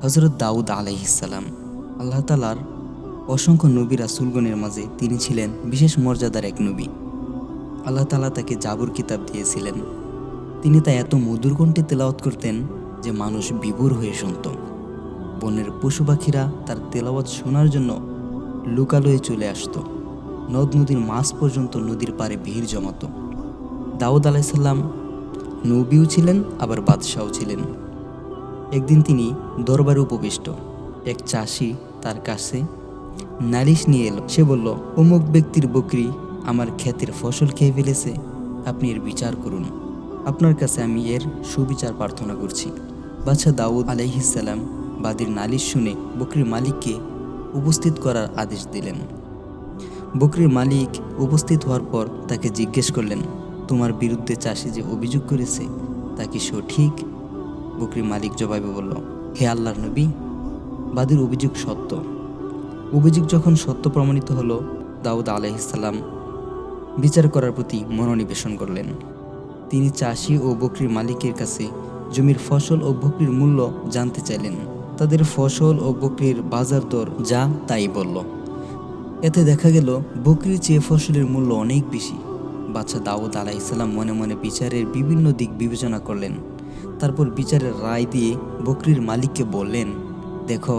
হযরত দাউদ আলাইহিসসালাম। আল্লাহ তাআলার অসংখ্য নবী রাসূলগণের মাঝে তিনি ছিলেন বিশেষ মর্যাদার এক নবী। আল্লাহ তাআলা তাকে জাবুর কিতাব দিয়েছিলেন। তিনি তা এত মধুর কণ্ঠে তেলাওয়াত করতেন যে মানুষ বিভোর হয়ে শুনত। বনের পশু পাখিরা তার তেলাওয়াত শোনার জন্য লুকালয়ে চলে আসত। নদ নদীর মাছ পর্যন্ত নদীর পাড়ে ভিড় জমাত। দাউদ আলাইহিসসালাম নবীও ছিলেন, আবার বাদশাও ছিলেন। একদিন তিনি দরবারে উপবিষ্ট। এক চাষি তার কাছে নালিশ নিয়ে এলো। সে বলল, অমুক ব্যক্তির বকরি আমার ক্ষেতের ফসল খেয়ে ফেলেছে, আপনি এর বিচার করুন। আপনার কাছে আমি এর সুবিচার প্রার্থনা করছি। বাদশা দাউদ আলাইহিসসালাম বাদীর নালিশ শুনে বকরির মালিককে উপস্থিত করার আদেশ দিলেন। বকরির মালিক উপস্থিত হওয়ার পর তাকে জিজ্ঞেস করলেন, তোমার বিরুদ্ধে চাষি যে অভিযোগ করেছে তা কি সঠিক? বকরির মালিক জবাবে বলল, হে আল্লাহর নবী, বাদীর অভিযোগ সত্য। অভিযোগ যখন সত্য প্রমাণিত হলো, দাউদ আলাইহিসসালাম বিচার করার প্রতি মনোনিবেশন করলেন। তিনি চাষি ও বকরির মালিকের কাছে জমির ফসল ও বকরির মূল্য জানতে চাইলেন। তাদের ফসল ও বকরির বাজার দর যা তাই বলল। এতে দেখা গেল বকরির চেয়ে ফসলের মূল্য অনেক বেশি। বাদশা দাউদ আলাইহিসসালাম মনে মনে বিচারের বিভিন্ন দিক বিবেচনা করলেন। তারপর বিচারের রায় দিয়ে বকরির মালিককে বললেন, দেখো,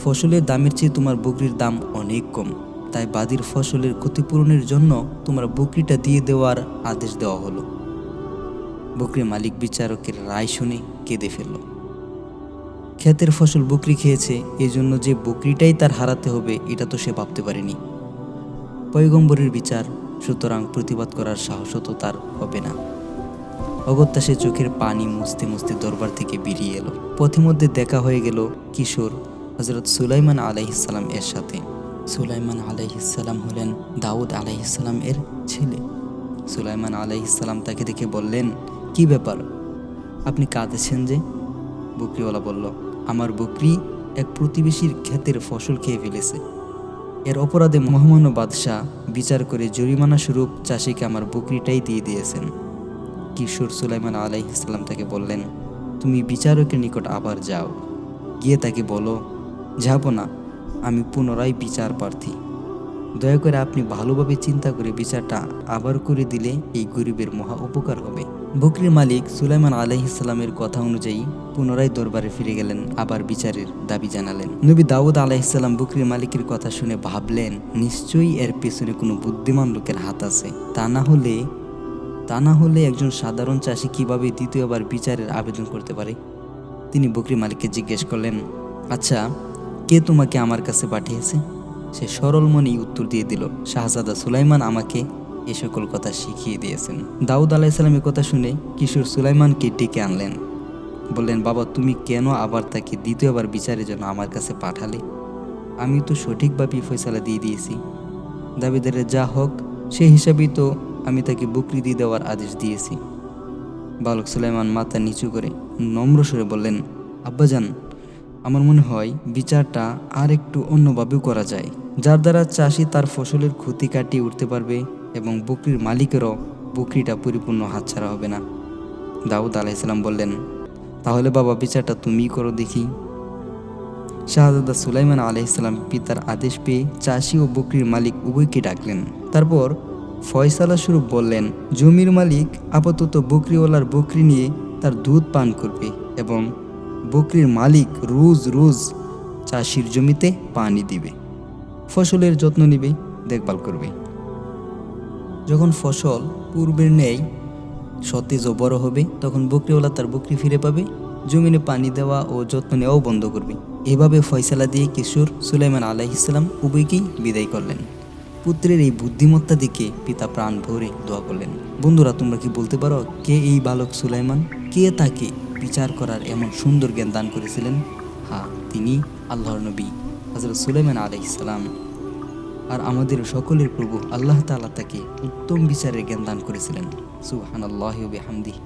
ফসলের দামের চেয়ে তোমার বকরির দাম অনেক কম, তাই বাদীর ফসলের ক্ষতিপূরণের জন্য তোমার বকরিটা দিয়ে দেওয়ার আদেশ দেওয়া হলো। বকরির মালিক বিচারকের রায় শুনে কেঁদে ফেলল। ক্ষেতের ফসল বকরি খেয়েছে, এজন্য যে বকরিটাই তার হারাতে হবে এটা তো সে ভাবতে পারেনি। পয়গম্বরের বিচার, সুতরাং প্রতিবাদ করার সাহসও তো তার হবে না। অগত্যা সে চোখের পানি মুছতে মুছতে দরবার থেকে বেরিয়ে এলো। পথে মধ্যে দেখা হয়ে গেল কিশোর হযরত সুলাইমান আলাইহিসসালাম এর সাথে। সুলাইমান আলাইহিসসালাম হলেন দাউদ আলাইহিসসালাম এর ছেলে। সুলাইমান আলাইহিসসালাম তাকে দেখে বললেন, কি ব্যাপার, আপনি কাঁদছেন যে? বকরিওয়ালা বলল, আমার বকরি এক প্রতিবেশীর ক্ষেতের ফসল খেয়ে ফেলেছে। এর অপরাধে মহামান্য বাদশাহ বিচার করে জরিমানা স্বরূপ চাষিকে আমার বকরিটাই দিয়ে দিয়েছেন। কিশোর সুলাইমান আলাইহিসসালাম তাকে বললেন, তুমি বিচারকের নিকট আবার যাও, গিয়ে তাকে বলো, যাব না, আমি পুনরায় বিচার প্রার্থী। দয়া করে আপনি ভালোভাবে চিন্তা করে বিচারটা আবার করে দিলে এই গরিবের মহা উপকার হবে। বকরির মালিক সুলাইমান আলাইহিসসালামের কথা অনুযায়ী পুনরায় দরবারে ফিরে গেলেন, আবার বিচারের দাবি জানালেন। নবী দাউদ আলাইহিসসালাম বকরির মালিকের কথা শুনে ভাবলেন, নিশ্চয়ই এর পেছনে কোনো বুদ্ধিমান লোকের হাত আছে। তা না হলে একজন সাধারণ চাষি কিভাবে দ্বিতীয়বার বিচারের আবেদন করতে পারে? তিনি বকরির মালিককে জিজ্ঞেস করলেন, আচ্ছা, কে তোমাকে আমার কাছে পাঠিয়েছে? সে সরল মনেই উত্তর দিয়ে দিল, শাহজাদা সুলাইমান আমাকে এ সকল কথা শিখিয়ে দিয়েছেন। দাউদ আলাইহিসসালাম এ কথা শুনে কিশোর সুলাইমানকে ডেকে আনলেন। বললেন, বাবা, তুমি কেন আবার তাকে দ্বিতীয়বার বিচারের জন্য আমার কাছে পাঠালে? আমি তো সঠিকভাবেই ফয়সালা দিয়ে দিয়েছি। দাবিদারের যা হক সেই হিসাবেই তো আমি তাকে বকরি দিয়ে দেওয়ার আদেশ দিয়েছি। বালক সুলাইমান মাথা নিচু করে নম্র সুরে বললেন, আব্বাজান, আমার মনে হয় বিচারটা আর একটু অন্যভাবেও করা যায়, যার দ্বারা চাষি তার ফসলের ক্ষতি কাটিয়ে উঠতে পারবে এবং বকরির মালিকেরও বকরিটা পরিপূর্ণ হাতছাড়া হবে না। দাউদ আলাইহিসসালাম বললেন, তাহলে বাবা, বিচারটা তুমিই করো দেখি। শাহজাদা সুলাইমান আলাইহিসসালাম পিতার আদেশ পেয়ে চাষি ও বকরির মালিক উভয়কে ডাকলেন। তারপর ফয়সালা স্বরূপ বললেন, জমির মালিক আপাতত বকরিওয়ালার বকরি নিয়ে তার দুধ পান করবে এবং বকরির মালিক রোজ রোজ চাষির জমিতে পানি দিবে, ফসলের যত্ন নিবে, দেখভাল করবে। যখন ফসল পূর্বের ন্যায় সতেজ ও বড় হবে, তখন বকরিওয়ালা তার বকরি ফিরে পাবে, জমিনে পানি দেওয়া ও যত্ন নেওয়াও বন্ধ করবে। এভাবে ফয়সালা দিয়ে কিশোর সুলাইমান আলাইহিসসালাম উভয়কেই বিদায় করলেন। পুত্রের এই বুদ্ধিমত্তা দেখে পিতা প্রাণ ভরে দোয়া করলেন। বন্ধুরা, তোমরা কি বলতে পারো কে এই বালক সুলাইমান? কে তাকে বিচার করার এমন সুন্দর জ্ঞান দান করেছিলেন? হ্যাঁ, তিনি আল্লাহর নবী হযরত সুলাইমান আলাইহিসসালাম। আর আমাদের সকলের প্রভু আল্লাহ তাআলা তাকে উত্তম বিচারের জ্ঞান দান করেছিলেন। সুবহানাল্লাহি ওয়া বিহামদিহি।